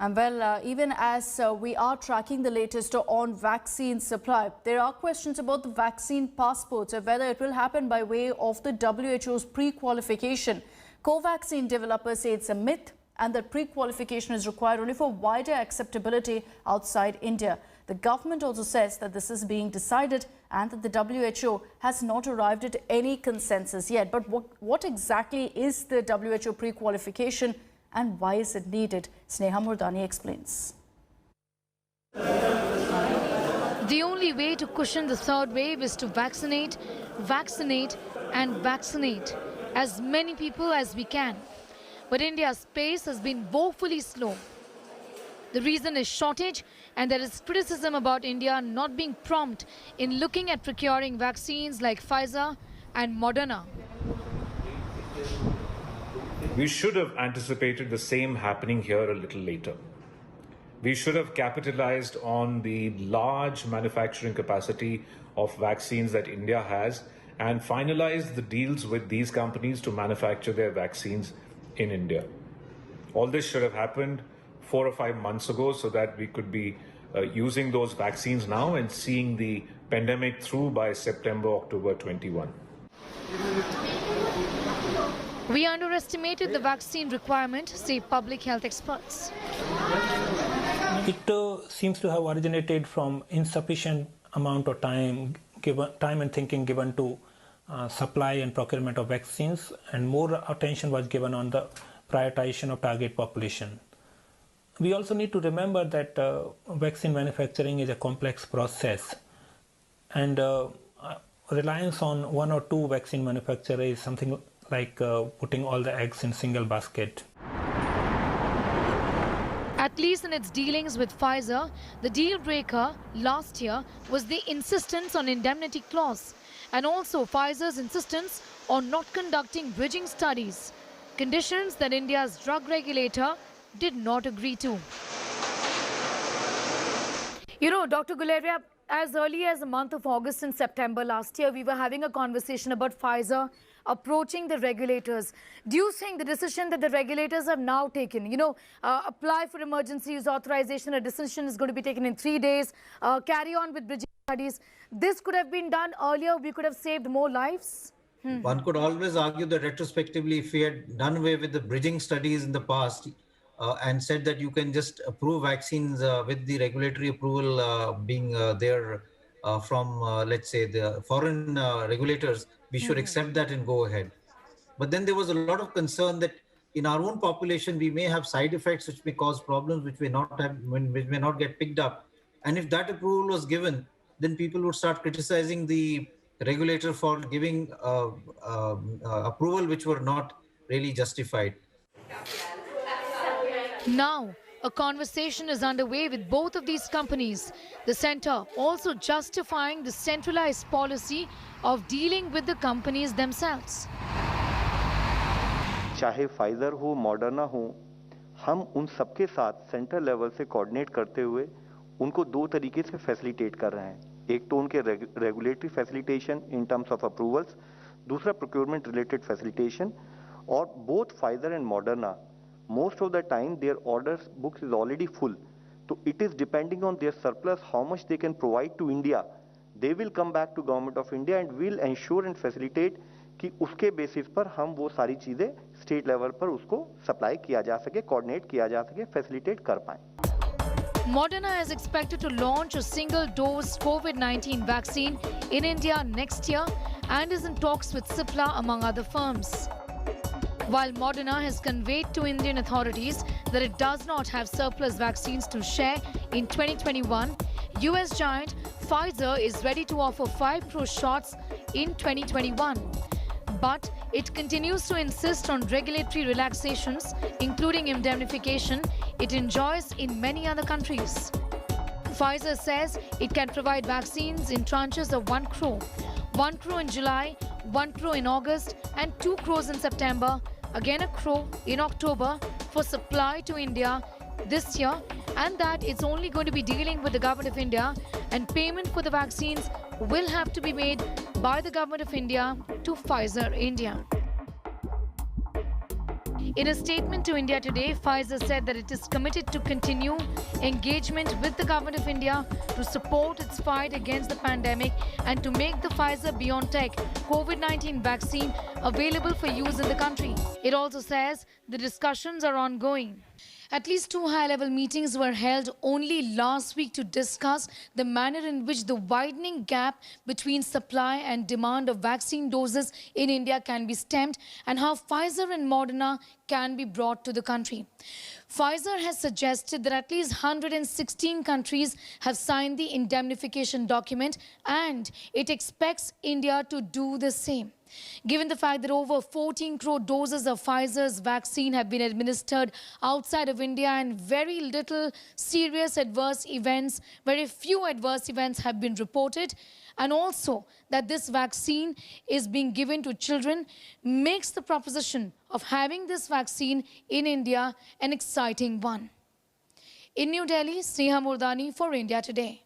And well, even as we are tracking the latest on vaccine supply, there are questions about the vaccine passports and whether it will happen by way of the WHO's pre-qualification. Covaxin developers say it's a myth and that pre-qualification is required only for wider acceptability outside India. The government also says that this is being decided and that the WHO has not arrived at any consensus yet. But what exactly is the WHO pre-qualification and why is it needed? Sneha Murdani explains. The only way to cushion the third wave is to vaccinate, vaccinate and vaccinate as many people as we can. But India's pace has been woefully slow. The reason is shortage, and there is criticism about India not being prompt in looking at procuring vaccines like Pfizer and Moderna. We should have anticipated the same happening here a little later. We should have capitalized on the large manufacturing capacity of vaccines that India has and finalized the deals with these companies to manufacture their vaccines in India. All this should have happened 4 or 5 months ago so that we could be using those vaccines now and seeing the pandemic through by September, October 21. We underestimated the vaccine requirement, say public health experts. It seems to have originated from insufficient amount of time and thinking given to supply and procurement of vaccines, and more attention was given on the prioritization of target population. We also need to remember that vaccine manufacturing is a complex process, and reliance on 1 or 2 vaccine manufacturers is something like putting all the eggs in single basket. At least in its dealings with Pfizer, the deal breaker last year was the insistence on indemnity clause and also Pfizer's insistence on not conducting bridging studies, conditions that India's drug regulator did not agree to. You know, Dr. Guleria, as early as the month of August and September last year, we were having a conversation about Pfizer approaching the regulators. Do you think the decision that the regulators have now taken, apply for emergency use authorization, a decision is going to be taken in 3 days, carry on with bridging studies, this could have been done earlier, we could have saved more lives? One could always argue that retrospectively, if we had done away with the bridging studies in the past and said that you can just approve vaccines with the regulatory approval being there from, let's say, the foreign regulators, we should accept that and go ahead. But then there was a lot of concern that in our own population, we may have side effects which may cause problems which may not get picked up. And if that approval was given, then people would start criticizing the regulator for giving approval which were not really justified. Now, a conversation is underway with both of these companies. The centre also justifying the centralized policy of dealing with the companies themselves. चाहे Pfizer हो, Moderna हो, हम उन सबके साथ central level से coordinate करते हुए उनको 2 तरीके से फैसिलिटेट कर रहे हैं. एक तो उनके regulatory facilitation in terms of approvals, दूसरा प्रोक्योरमेंट रिलेटेड फैसिलिटेशन. और both Pfizer and Moderna, most of the time their orders books is already full, so it is depending on their surplus how much they can provide to India. They will come back to government of India and will ensure and facilitate कि उसके basis पर हम वो सारी चीजें state level पर उसको supply किया जा सके, कोऑर्डिनेट किया जा सके, फैसिलिटेट कर पाए. Moderna is expected to launch a single-dose COVID-19 vaccine in India next year and is in talks with Cipla among other firms. While Moderna has conveyed to Indian authorities that it does not have surplus vaccines to share in 2021, US giant Pfizer is ready to offer 5 crore shots in 2021. But it continues to insist on regulatory relaxations, including indemnification, it enjoys in many other countries. Pfizer says it can provide vaccines in tranches of 1 crore. 1 crore in July, 1 crore in August, and 2 crores in September. Again, 1 crore in October for supply to India this year, and that it's only going to be dealing with the government of India, and payment for the vaccines will have to be made by the government of India to Pfizer India. In a statement to India Today, Pfizer said that it is committed to continue engagement with the government of India to support its fight against the pandemic and to make the Pfizer-BioNTech COVID-19 vaccine available for use in the country. It also says the discussions are ongoing. At least 2 high-level meetings were held only last week to discuss the manner in which the widening gap between supply and demand of vaccine doses in India can be stemmed and how Pfizer and Moderna can be brought to the country. Pfizer has suggested that at least 116 countries have signed the indemnification document and it expects India to do the same. Given the fact that over 14 crore doses of Pfizer's vaccine have been administered outside of India and very little serious adverse events, very few adverse events have been reported, and also that this vaccine is being given to children, makes the proposition of having this vaccine in India an exciting one. In New Delhi, Sneha Murdani for India Today.